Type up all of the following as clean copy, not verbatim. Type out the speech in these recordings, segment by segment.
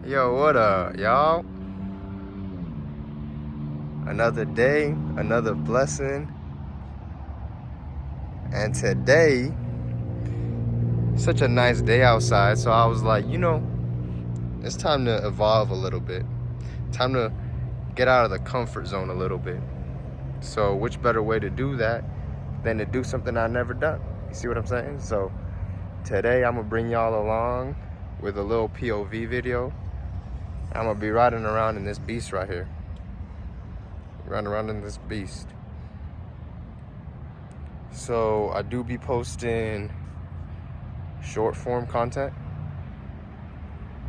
Yo, what up, y'all? Another day, another blessing. And today, such a nice day outside. So I was like, it's time to evolve a little bit. Time to get out of the comfort zone a little bit. So which better way to do that than to do something I've never done? You see what I'm saying? So today I'm gonna bring y'all along with a little POV video. I'm gonna be riding around in this beast right here. Riding around in this beast. So I do be posting short form content.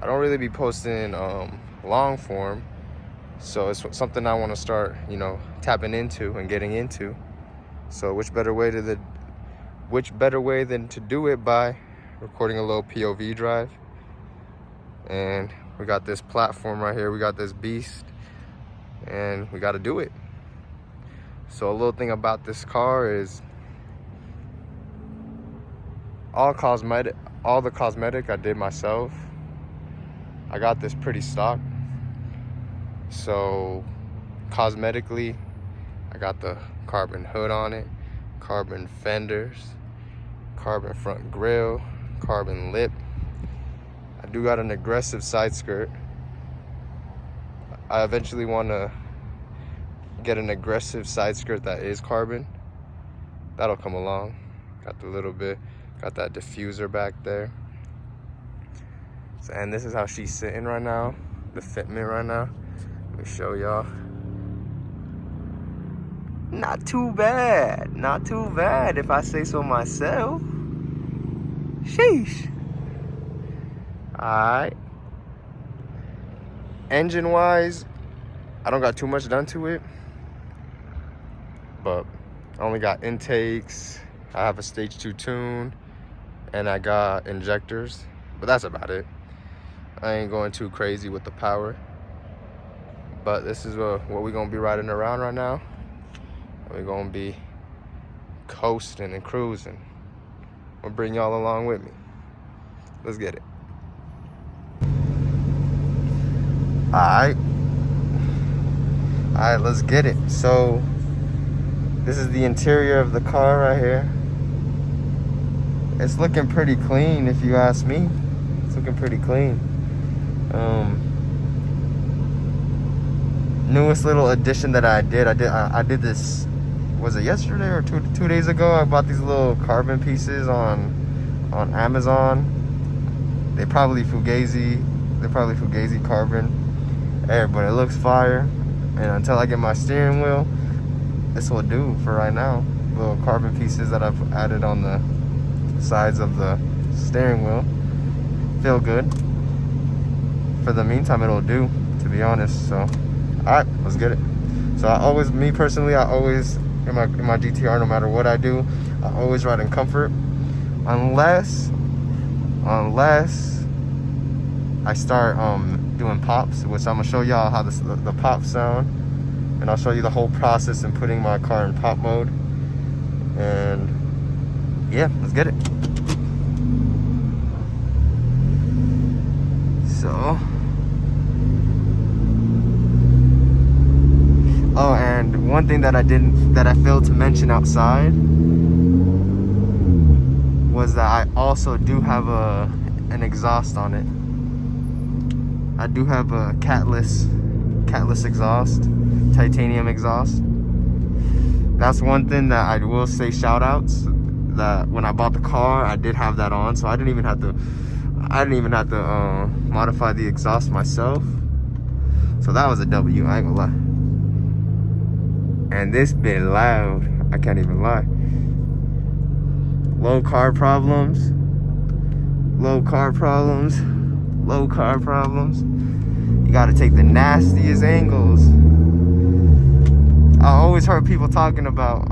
I don't really be posting long form. So it's something I want to start, tapping into and getting into. So which better way than to do it by recording a little POV drive. And we got this platform right here. We got this beast, and we got to do it. So a little thing about this car is all the cosmetic I did myself. I got this pretty stock. So cosmetically, I got the carbon hood on it, carbon fenders, carbon front grille, carbon lip. I do got an aggressive side skirt. I eventually want to get an aggressive side skirt that is carbon. That'll come along. Got that diffuser back there. So, and this is how she's sitting right now, the fitment right now. Let me show y'all. Not too bad if I say so myself. Sheesh. Alright. Engine wise, I don't got too much done to it, but I only got intakes. I have a stage 2 tune, and I got injectors, but that's about it. I ain't going too crazy with the power. But this is what we're gonna be riding around right now. We're gonna be coasting and cruising. I'll bring y'all along with me. Let's get it. Alright, let's get it. So this is the interior of the car right here. It's looking pretty clean, if you ask me. It's looking pretty clean. Newest little addition that I did this, was it yesterday or two days ago? I bought these little carbon pieces on Amazon. They're probably Fugazi carbon. Hey, but it looks fire. And until I get my steering wheel, this will do for right now. Little carbon pieces that I've added on the sides of the steering wheel. Feel good. For the meantime, it'll do, to be honest. So, alright, let's get it. So me personally, I always, in my GTR, no matter what I do, I always ride in comfort. Unless I start doing pops, which I'm gonna show y'all how the pops sound, and I'll show you the whole process in putting my car in pop mode. And yeah, let's get it. So, oh, and one thing that I failed to mention outside was that I also do have an exhaust on it. I do have a catless exhaust, titanium exhaust. That's one thing that I will say, shout outs, that when I bought the car, I did have that on, so I didn't even have to modify the exhaust myself. So that was a W, I ain't gonna lie. And this bit loud, I can't even lie. Low car problems. You gotta take the nastiest angles. I always heard people talking about,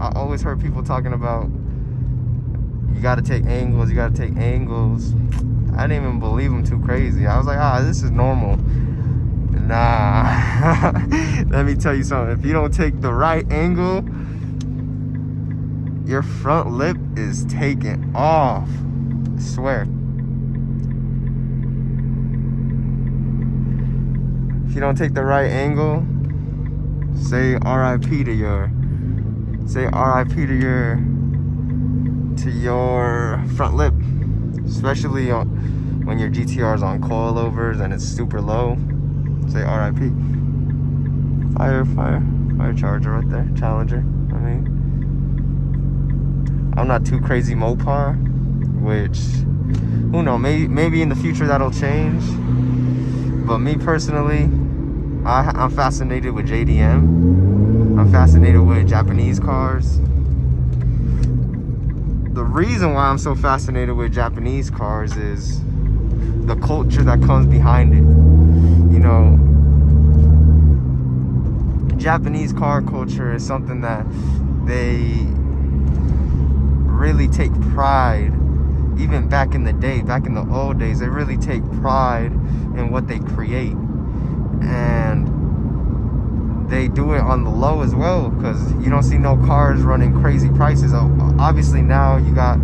you gotta take angles. I didn't even believe them too crazy. I was like, this is normal. Nah. Let me tell you something. If you don't take the right angle, your front lip is taken off. I swear. if you don't take the right angle, say RIP to your front lip, especially when your GTR is on coilovers and it's super low. Say RIP. Fire Charger right there, Challenger. I mean, I'm not too crazy Mopar, which, who knows, maybe in the future that'll change. But me personally, I'm fascinated with JDM. I'm fascinated with Japanese cars. The reason why I'm so fascinated with Japanese cars is the culture that comes behind it. You know, Japanese car culture is something that they really take pride. Even back in the day, back in the old days, they really take pride in what they create, and they do it on the low as well, because you don't see no cars running crazy prices. Obviously now you got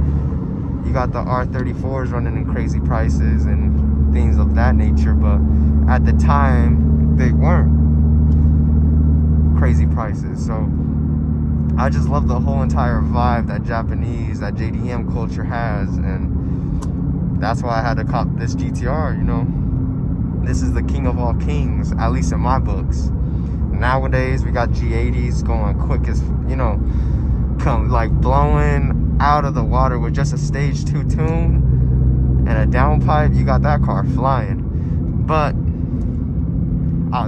the R34s running in crazy prices and things of that nature, but at the time they weren't crazy prices. So I just love the whole entire vibe that that JDM culture has, and that's why I had to cop this GTR. You know, this is the king of all kings, at least in my books. Nowadays we got G80s going quick as, you know, come like blowing out of the water with just a stage 2 tune and a downpipe. You got that car flying. But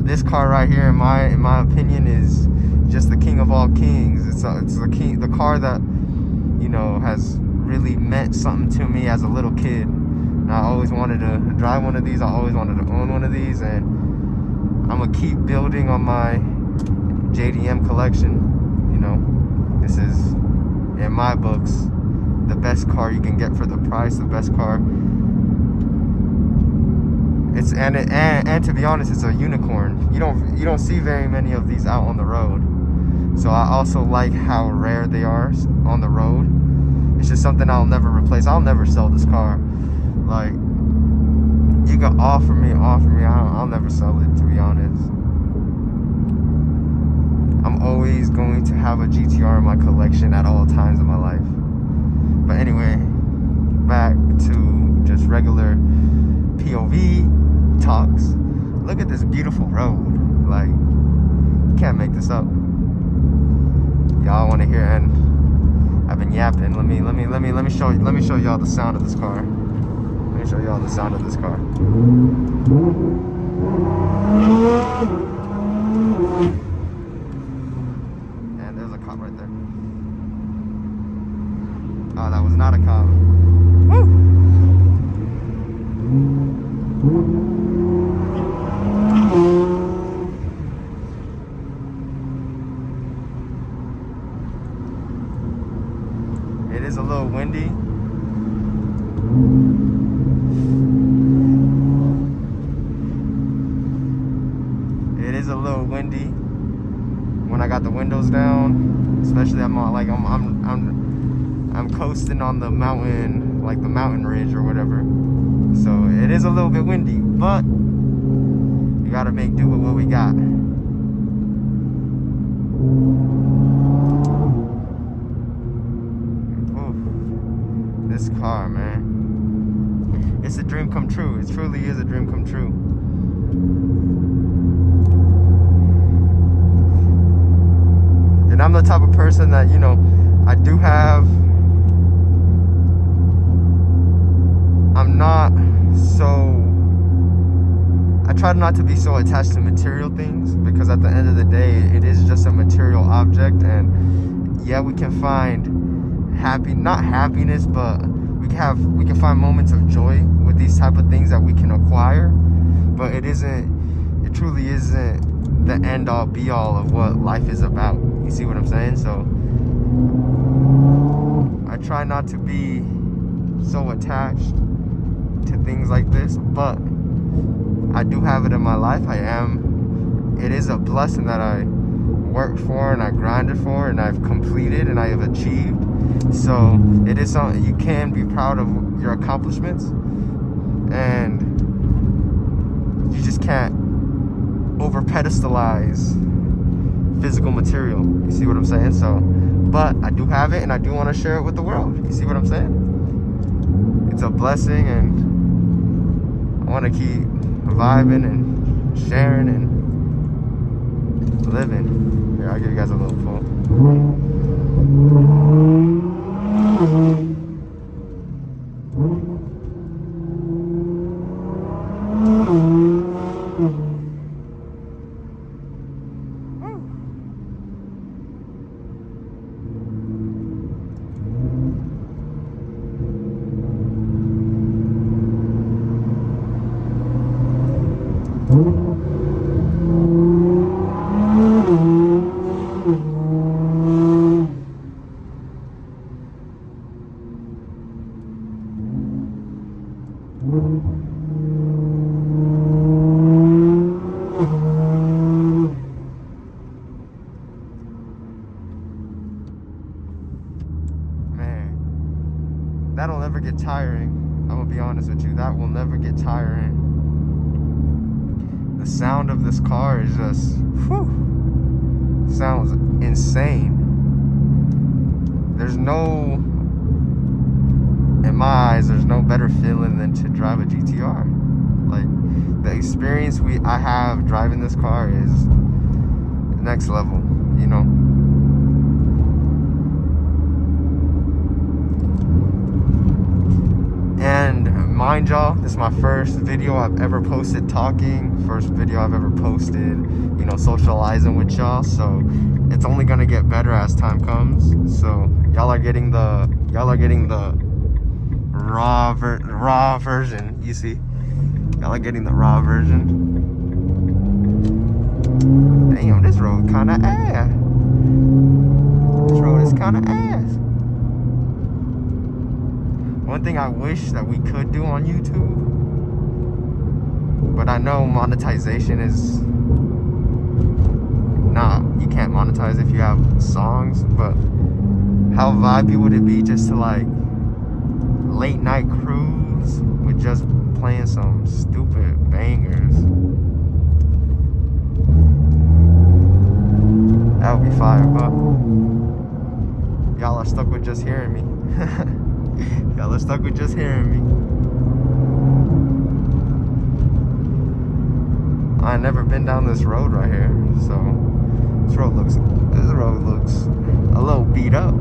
this car right here, in my opinion, is just the king of all kings. It's the car that, you know, has really meant something to me as a little kid. And I always wanted to drive one of these. I always wanted to own one of these, and I'm gonna keep building on my JDM collection. You know, this is, in my books, the best car you can get for the price. The best car. It's and to be honest, it's a unicorn. You don't see very many of these out on the road. So I also like how rare they are on the road. It's just something I'll never replace. I'll never sell this car. Like, you can offer me. I'll never sell it, to be honest. I'm always going to have a GTR in my collection at all times in my life. But anyway, back to just regular POV talks. Look at this beautiful road. Like, you can't make this up. Y'all want to hear, and I've been yapping. Let me show y'all the sound of this car. Let me show y'all the sound of this car. And there's a cop right there. Oh, that was not a cop. Woo! It is a little windy. It is a little windy when I got the windows down, especially I'm coasting on the mountain, like the mountain ridge or whatever. So it is a little bit windy, but you gotta make do with what we got. This car, man, it's a dream come true. It truly is a dream come true. And I'm the type of person that, you know, I try not to be so attached to material things, because at the end of the day, it is just a material object. And yeah, we can find not happiness, but we can find moments of joy with these type of things that we can acquire, but it truly isn't the end all be all of what life is about. You see what I'm saying? So I try not to be so attached to things like this, but I do have it in my life. It is a blessing that I worked for and I grinded for and I've completed and I have achieved. So it is something you can be proud of, your accomplishments, and you just can't never pedestalize physical material. You see what I'm saying? So, but I do have it, and I do want to share it with the world. You see what I'm saying? It's a blessing, and I want to keep vibing and sharing and living. Here, I'll give you guys a little pull. That'll never get tiring. I'm gonna be honest with you, that will never get tiring. The sound of this car is just, whew, sounds insane. There's no, in my eyes, there's no better feeling than to drive a GTR. Like, the experience I have driving this car is next level, you know? And mind y'all, this is my first video I've ever posted talking, first video I've ever posted, you know, socializing with y'all. So it's only gonna get better as time comes. So y'all are getting the raw version. You see, y'all are getting the raw version. Damn, this road kind of ass. This road is kind of ass. One thing I wish that we could do on YouTube, but I know monetization is you can't monetize if you have songs, but how vibey would it be just to like late night cruise with just playing some stupid bangers? That would be fire, but y'all are stuck with just hearing me. Y'all are stuck with just hearing me. I've never been down this road right here, so this road looks a little beat up.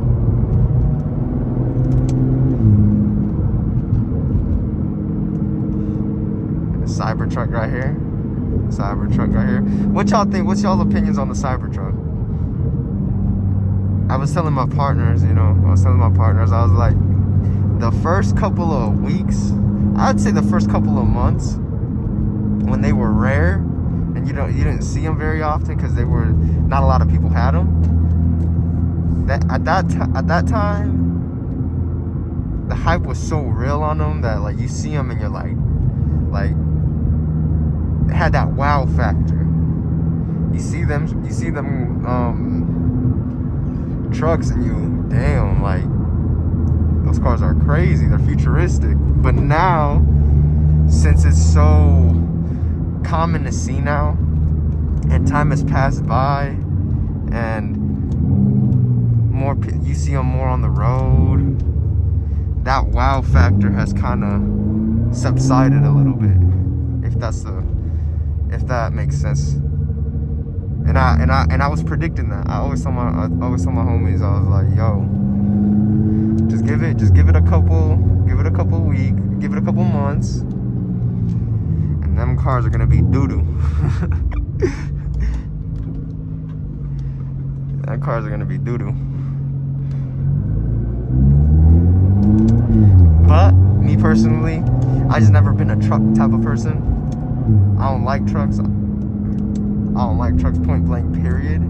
And the Cybertruck right here. Cybertruck right here. What y'all think? What's y'all's opinions on the Cybertruck? I was telling my partners, I was like, the first couple of weeks, I'd say the first couple of months, when they were rare, and you didn't see them very often because not a lot of people had them. At that time, the hype was so real on them that like you see them and you're like it had that wow factor. You see them trucks and you, damn, like those cars are crazy, they're futuristic. But now, since it's so common to see now and time has passed by and you see them more on the road, that wow factor has kind of subsided a little bit, if that makes sense. And I was predicting that. I always told my homies, I was like, yo, just give it a couple weeks, give it a couple months, and them cars are gonna be doo-doo. Them cars are gonna be doo-doo. But me personally, I just never been a truck type of person. I don't like trucks. I don't like trucks, point blank, period.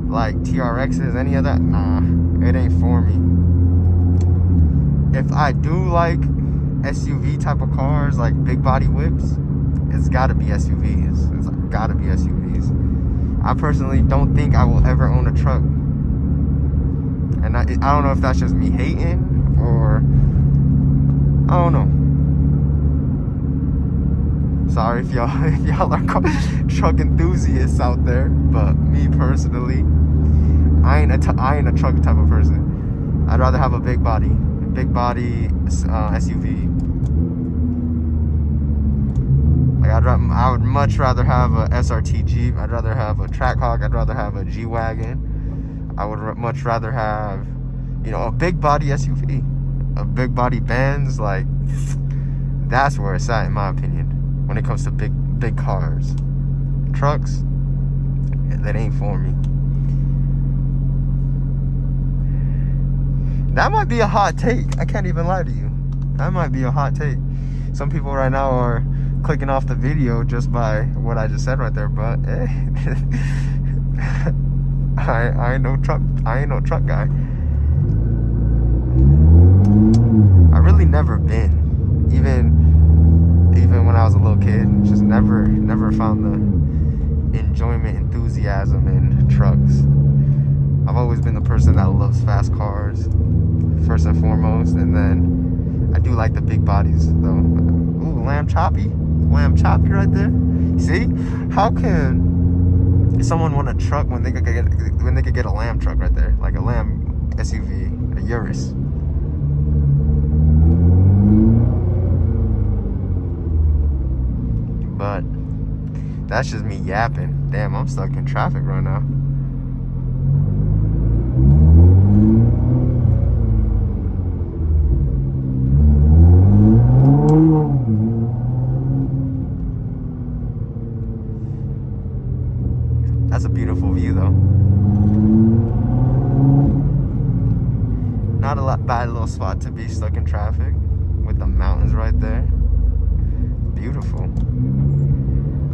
Like TRXs, any of that, nah, it ain't for me. If I do like SUV type of cars, like big body whips, it's gotta be SUVs. It's gotta be SUVs. I personally don't think I will ever own a truck. And I don't know if that's just me hating or, I don't know. Sorry if y'all are truck enthusiasts out there, but me personally, I ain't a truck type of person. I'd rather have a big body SUV. Like I would much rather have a SRT Jeep. I'd rather have a Trackhawk. I'd rather have a G-Wagon. I would much rather have, you know, a big body SUV, a big body Benz. Like, that's where it's at, in my opinion, when it comes to big cars. Trucks, that ain't for me. That might be a hot take. I can't even lie to you. That might be a hot take. Some people right now are clicking off the video just by what I just said right there, but hey, I ain't no truck guy. I really never been, even when I was a little kid, just never found the enjoyment, enthusiasm in trucks. I've always been the person that loves fast cars, first and foremost, and then I do like the big bodies though. Ooh, lamb choppy right there. See, how can someone want a truck when they could get a lamb truck right there, like a lamb SUV, a Urus? But that's just me yapping. Damn, I'm stuck in traffic right now. That's a beautiful view though. Not a bad little spot to be stuck in traffic with the mountains right there. Beautiful.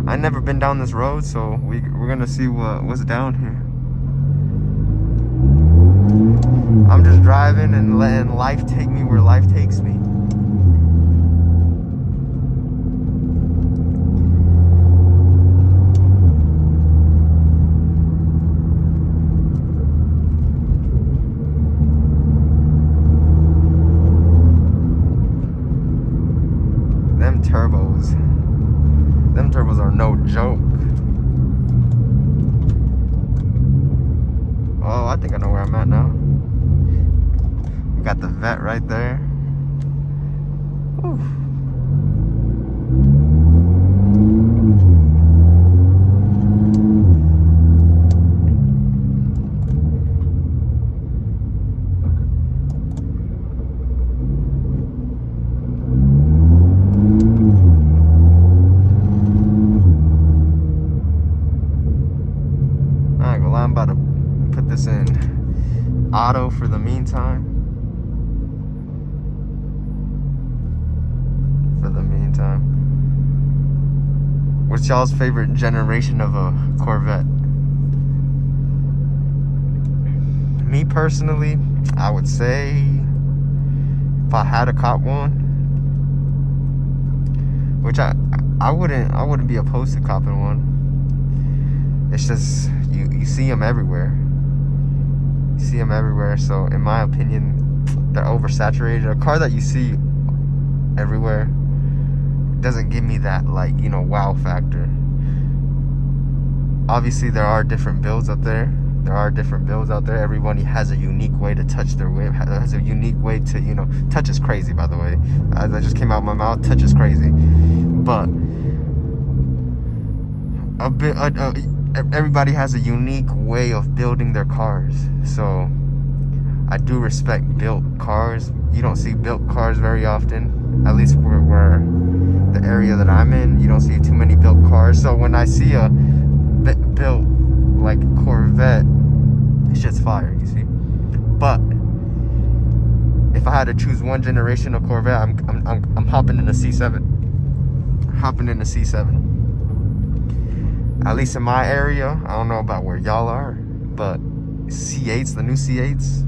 I've never been down this road, so we're gonna see what's down here. I'm just driving and letting life take me where life takes me. Them turbos are no joke. Oh, I think I know where I'm at now. We got the vet right there. Whew. I'm about to put this in auto for the meantime. What's y'all's favorite generation of a Corvette? Me personally, I would say if I had a cop one, which I wouldn't be opposed to copping one. It's just you see them everywhere. So in my opinion, they're oversaturated. A car that you see everywhere doesn't give me that, like, you know, wow factor. Obviously there are different builds out there. Everybody has a unique way to touch their whip, has a unique way to, you know, touch is crazy, by the way. That just came out of my mouth. Touch is crazy. But everybody has a unique way of building their cars. So I do respect built cars. You don't see built cars very often, at least where the area that I'm in. You don't see too many built cars. So when I see a built like Corvette, it's just fire, you see. But if I had to choose one generation of Corvette, I'm hopping in a C7. At least in my area. I don't know about where y'all are, but C8s, the new C8s,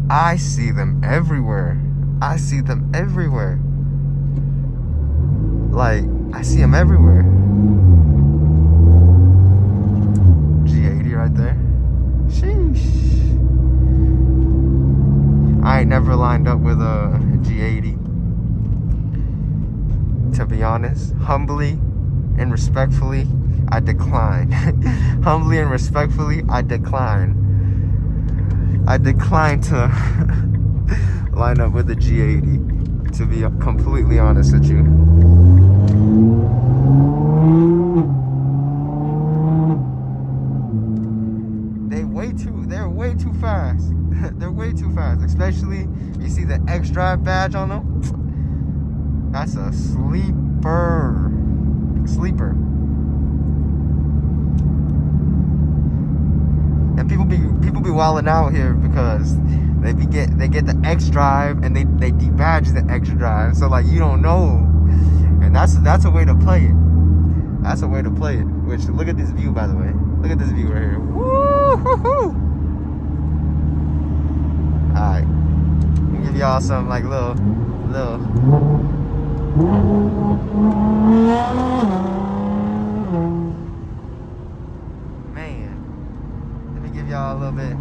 I see them everywhere. Like, I see them everywhere. G80 right there. Sheesh. I ain't never lined up with a G80. to be honest. Humbly and respectfully, I decline. Humbly and respectfully, I decline. I decline to line up with the G80, to be completely honest with you. They're way too fast. They're way too fast. Especially, you see the X-Drive badge on them? That's a sleeper. Sleeper. And people be wilding out here because they get the X-Drive and they debadge the X-Drive. So like you don't know. And that's a way to play it. That's a way to play it. Which, look at this view, by the way. Look at this view right here. Woo-hoo-hoo! Alright. Let me give y'all some like little man. Let me give y'all a little bit.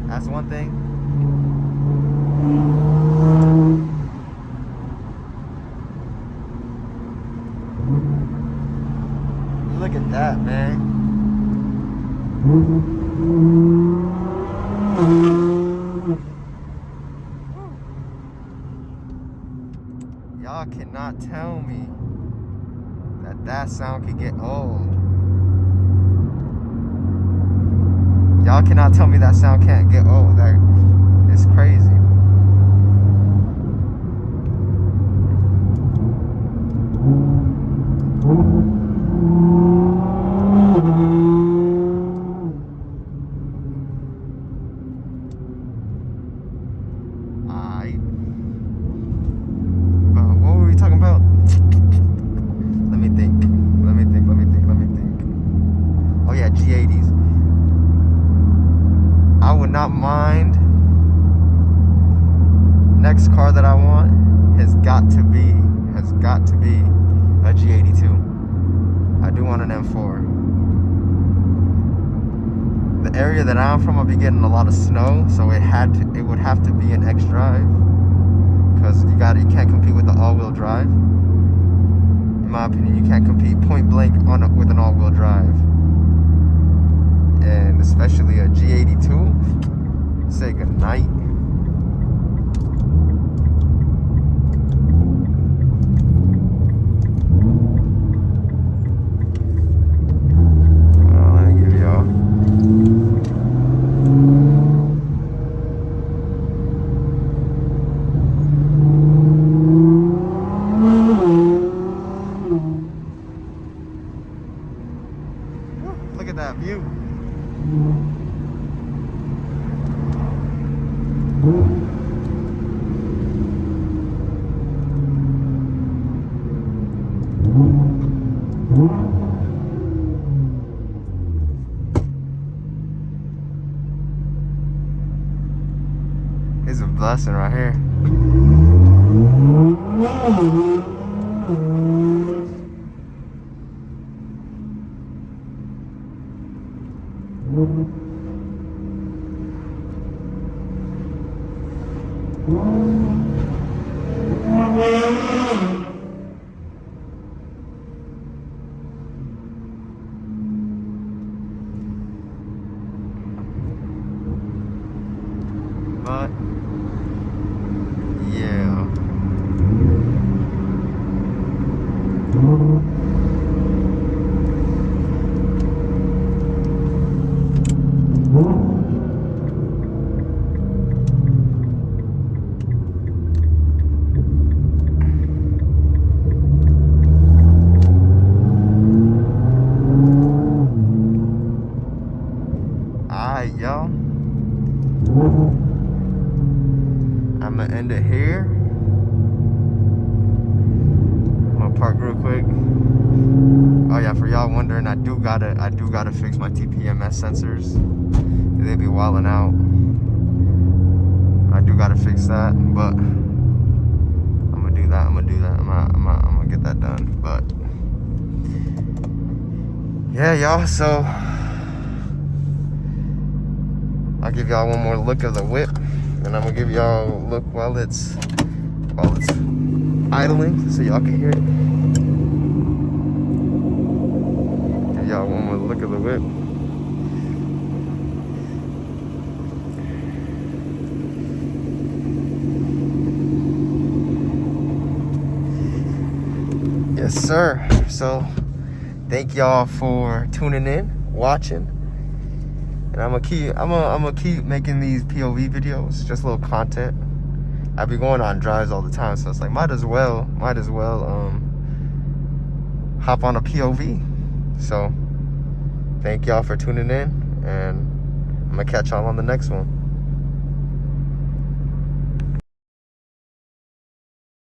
That's one thing. Look at that, man. Y'all cannot tell me that sound could get old. Y'all cannot tell me that sound can't get old. That is crazy. Alright. But what were we talking about? Let me think. Oh yeah, G80s. I would not mind. Next car that I want has got to be a G82. I do want an M4. The area that I'm from, I'll be getting a lot of snow, so it would have to be an X-Drive, because you can't compete with the all-wheel drive. In my opinion, you can't compete point blank with an all-wheel drive. And especially a G82, say goodnight. Let me give y'all. Look at that view. It's a blessing right here. But yeah. Alright, y'all. I'm gonna end it here. I'm gonna park real quick. Oh yeah, for y'all wondering, I do gotta fix my TPMS sensors. They be wilding out. I do gotta fix that, but I'm gonna do that. I'm gonna get that done. But yeah, y'all. So I'll give y'all one more look of the whip, and I'm gonna give y'all a look while it's idling, so y'all can hear it. Give y'all one more look of the whip. Yes, sir. So, thank y'all for tuning in, watching. And I'm gonna keep making these POV videos, just little content. I be going on drives all the time, so it's like might as well hop on a POV. So thank y'all for tuning in, and I'm gonna catch y'all on the next one.